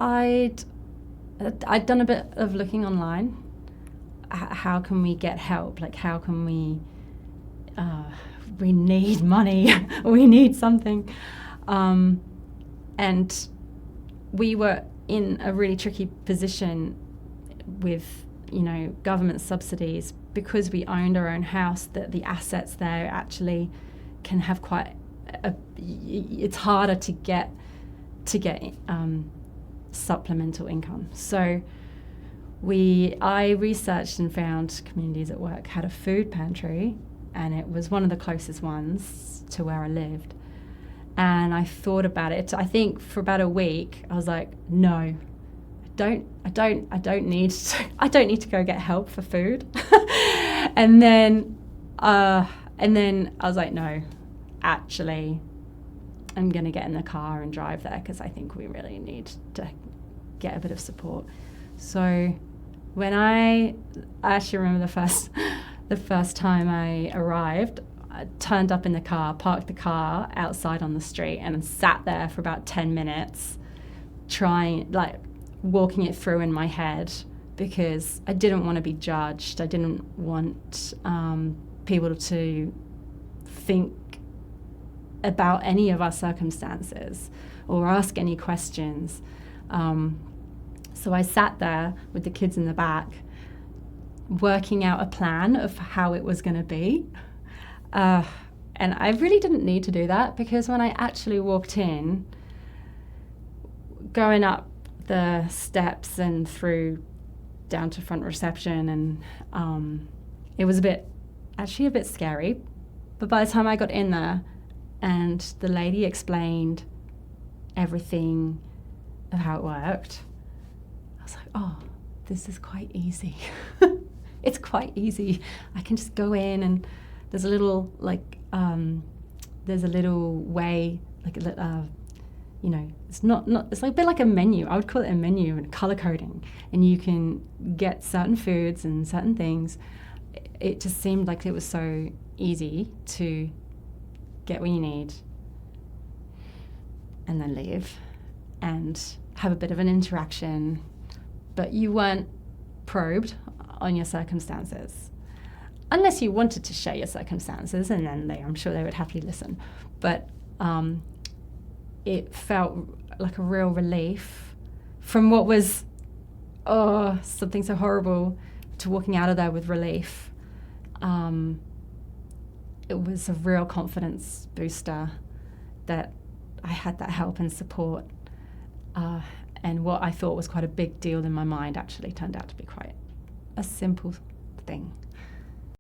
I'd done a bit of looking online. How can we get help? Like, how can we need money, we need something. And we were in a really tricky position with, government subsidies, because we owned our own house, that the assets there actually can have it's harder to get supplemental income. So I researched and found Communities at Work had a food pantry, and it was one of the closest ones to where I lived. And I thought about it. I think for about a week, I was like, no, I don't need to go get help for food. and then I was like, no, actually, I'm going to get in the car and drive there, because I think we really need to get a bit of support. So when I actually remember the first time I arrived, I turned up in the car, parked the car outside on the street, and sat there for about 10 minutes walking it through in my head, because I didn't want to be judged. I didn't want people to think about any of our circumstances or ask any questions. So I sat there with the kids in the back, working out a plan of how it was going to be. And I really didn't need to do that, because when I actually walked in, going up the steps and through down to front reception, and it was a bit scary. But by the time I got in there and the lady explained everything of how it worked, I was like, oh, this is quite easy. It's quite easy. I can just go in, and there's a little way, it's not it's like a bit like a menu. I would call it a menu, and color coding, and you can get certain foods and certain things. It just seemed like it was so easy to get what you need and then leave and have a bit of an interaction, but you weren't probed on your circumstances, unless you wanted to share your circumstances, and then I'm sure they would happily listen. But it felt like a real relief from what was something so horrible, to walking out of there with relief. It was a real confidence booster that I had that help and support, and what I thought was quite a big deal in my mind actually turned out to be quite a simple thing.